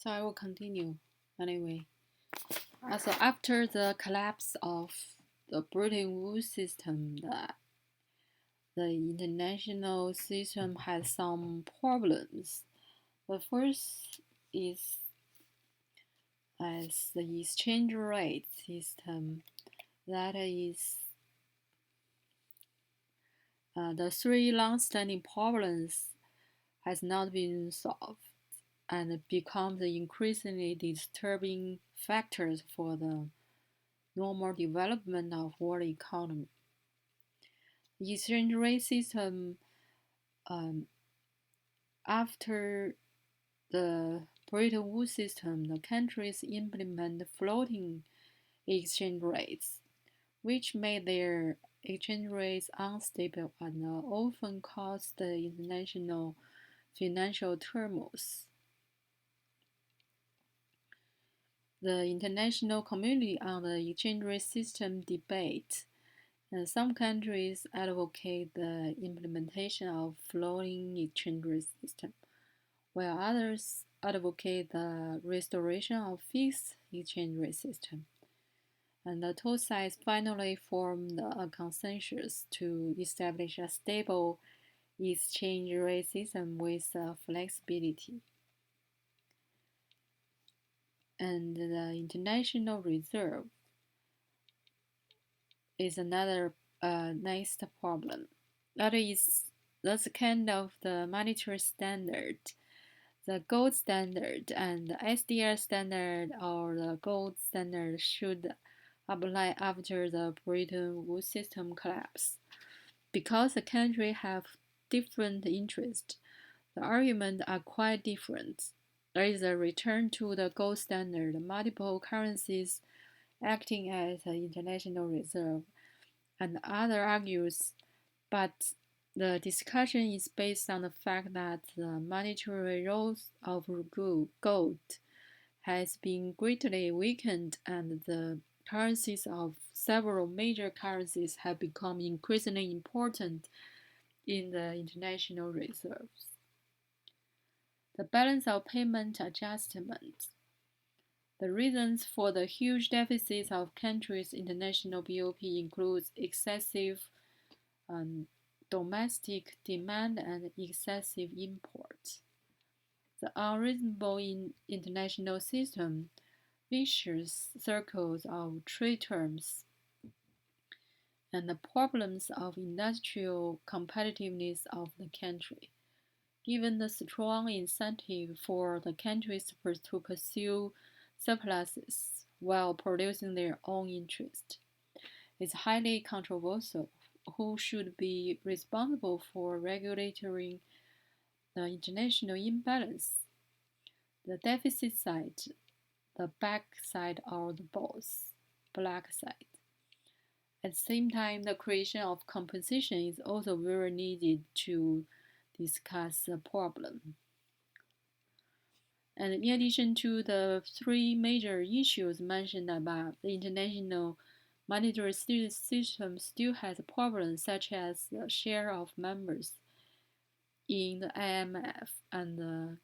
So I will continue anyway. So after the collapse of the Bretton Woods system, the international system had some problems. The first is as the exchange rate system, that is the three long-standing problems has not been solved and becomes increasingly disturbing factors for the normal development of world economy. The exchange rate system um, after the Bretton Woods system, the countries implement floating exchange rates, which made their exchange rates unstable and often caused the international financial turmoil. The international community on the exchange rate system debate, and some countries advocate the implementation of floating exchange rate system, while others advocate the restoration of fixed exchange rate system. And the two sides finally formed a consensus to establish a stable exchange rate system with flexibility. And the international reserve is another next problem. That's kind of the monetary standard. The gold standard and the SDR standard or the gold standard should apply after the Bretton Woods system collapse. Because the countries have different interests, the arguments are quite different. There is a return to the gold standard, multiple currencies acting as an international reserve, and other argues, but the discussion is based on the fact that the monetary role of gold has been greatly weakened and the currencies of several major currencies have become increasingly important in the international reserves. The balance of payment adjustment. The reasons for the huge deficits of countries' international BOP includes excessive domestic demand and excessive imports. The unreasonable international system, vicious circles of trade terms, and the problems of industrial competitiveness of the country. Given the strong incentive for the countries to pursue surpluses while producing their own interest, it's highly controversial who should be responsible for regulating the international imbalance, the deficit side, the back side, or the both, black side. At the same time, the creation of compensation is also very needed to discuss the problem. And in addition to the three major issues mentioned above, the international monetary system still has problems such as the share of members in the IMF and the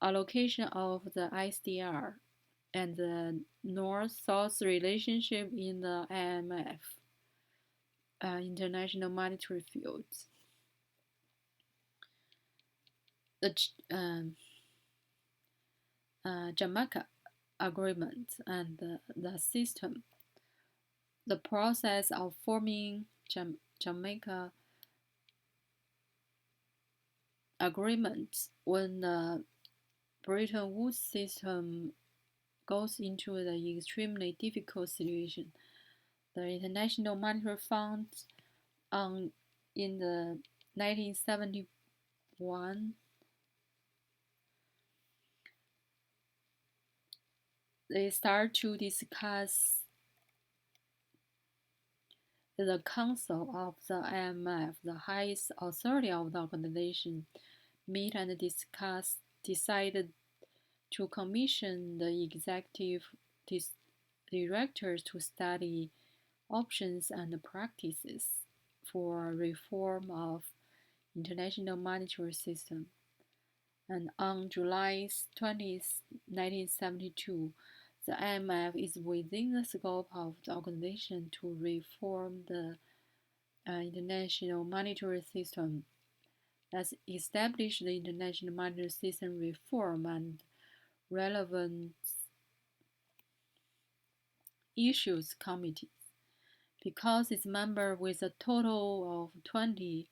allocation of the ISDR and the North-South relationship in the IMF, international monetary field. The Jamaica Agreement and the system. The process of forming Jamaica Agreement when the Bretton Woods system goes into the extremely difficult situation. The International Monetary Fund in the 1971 they start to discuss the Council of the IMF, the highest authority of the organization, meet and decided to commission the executive directors to study options and practices for reform of international monetary system. And on July 20th, 1972, the IMF is within the scope of the organization to reform the international monetary system. Thus, establish the international monetary system reform and relevant issues committee. Because it's member with a total of 20,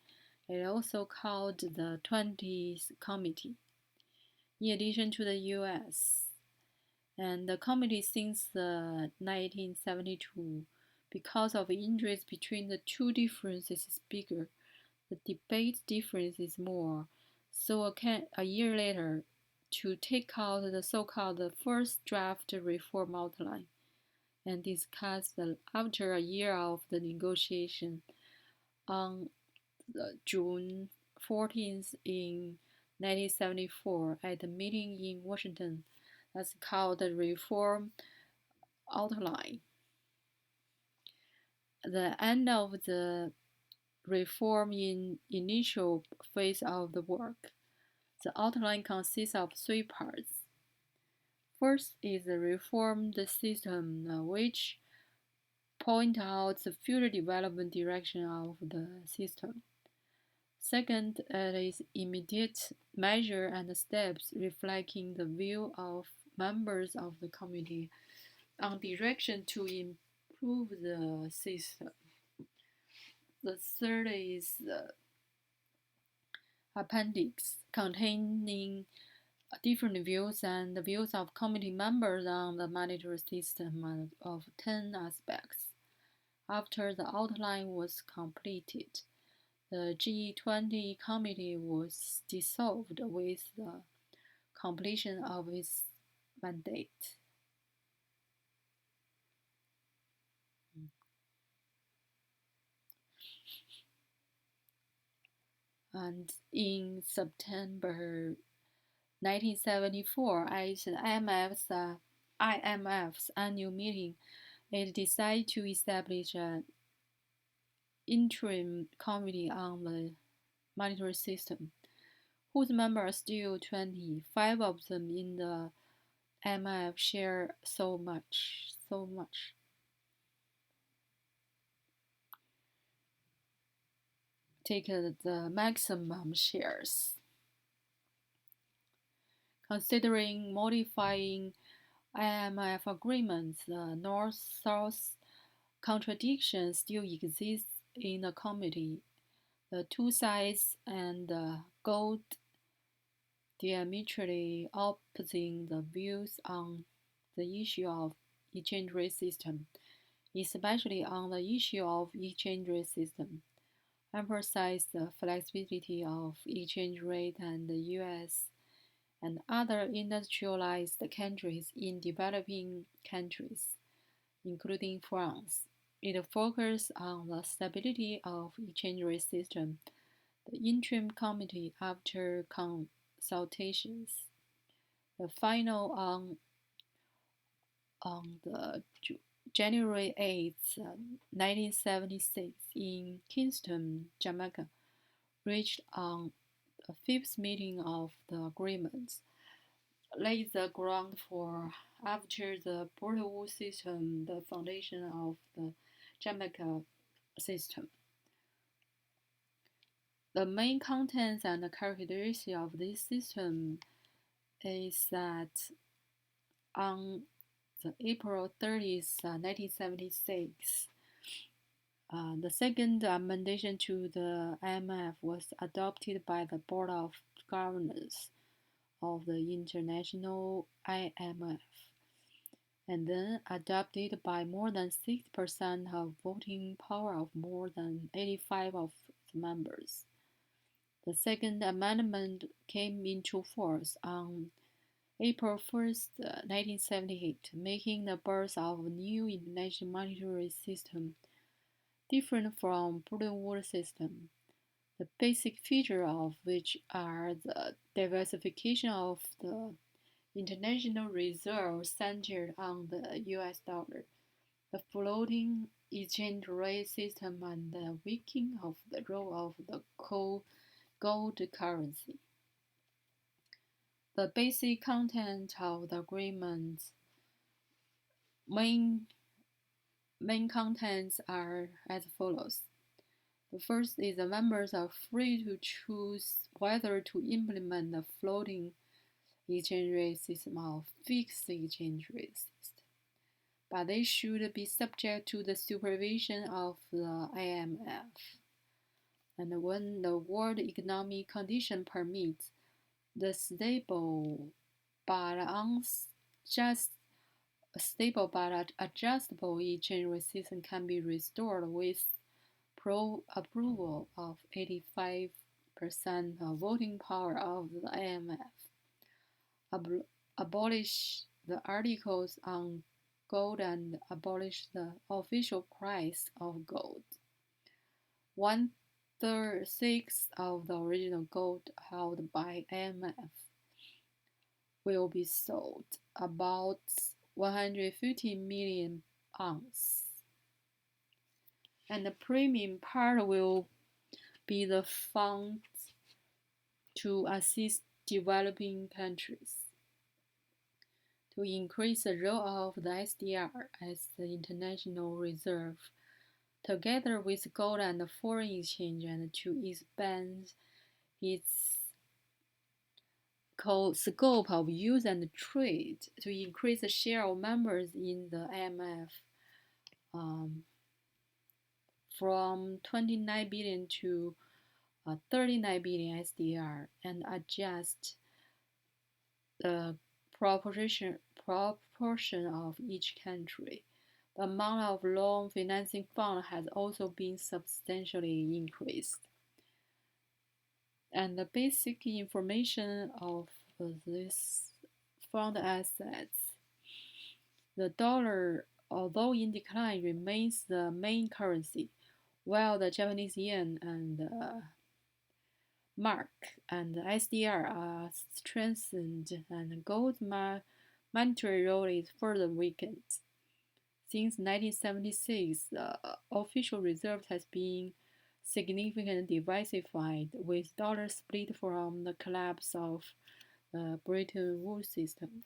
it also called the 20th Committee. In addition to the US, and the committee since 1972, because of interest between the two differences is bigger, the debate difference is more. So a year later, to take out the so-called first draft reform outline and discuss after a year of the negotiation on June 14th in 1974 at a meeting in Washington that's called the Reform Outline. The end of the reform in initial phase of the work. The outline consists of three parts. First is the reformed system, which point out the future development direction of the system. Second, it is immediate measure and steps reflecting the view of members of the committee on direction to improve the system. The third is the appendix containing different views and the views of committee members on the monetary system of 10 aspects. After the outline was completed, the G20 committee was dissolved with the completion of its mandate. And in September 1974, at the IMF's annual meeting, it decided to establish an interim committee on the monetary system, whose members are still 20. 5 of them in the IMF share so much. Take the maximum shares. Considering modifying IMF agreements, the North-South contradiction still exists in the committee. The two sides and the gold diametrically opposing the views on the issue of exchange rate system, especially on the issue of exchange rate system, emphasize the flexibility of exchange rate and the US and other industrialized countries in developing countries, including France. It focuses on the stability of exchange rate system. The interim committee, after consultations, the final on the January 8th, 1976, in Kingston, Jamaica, reached on the fifth meeting of the agreements, laid the ground for, after the Bretton Woods system, the foundation of the Jamaica system. The main contents and characteristics of this system is that on the April 30th, 1976, the second amendment to the IMF was adopted by the Board of Governors of the International IMF, and then adopted by more than 6% of voting power of more than 85 of the members. The second amendment came into force on April 1st, 1978, making the birth of a new international monetary system different from Bretton Woods system, the basic features of which are the diversification of the international reserve centered on the US dollar, the floating exchange rate system, and the weakening of the role of the gold currency. The basic content of the agreement main contents are as follows. The first is the members are free to choose whether to implement the floating exchange rate system or fixed exchange rate system, but they should be subject to the supervision of the IMF. And when the world economic condition permits, the just stable but adjustable exchange rate system can be restored with approval of 85% of voting power of the IMF. Abolish the articles on gold and abolish the official price of gold. 1/6 of the original gold held by IMF will be sold, about 150 million ounces. And the premium part will be the funds to assist developing countries to increase the role of the SDR as the international reserve, together with gold and foreign exchange, and to expand its scope of use and trade, to increase the share of members in the IMF from 29 billion to 39 billion SDR, and adjust the proportion of each country. The amount of loan financing fund has also been substantially increased. And the basic information of this fund assets. The dollar, although in decline, remains the main currency, while the Japanese yen and mark and SDR are strengthened, and gold's monetary role is further weakened. Since 1976, the official reserve has been significantly diversified, with dollar split from the collapse of the Bretton Woods system.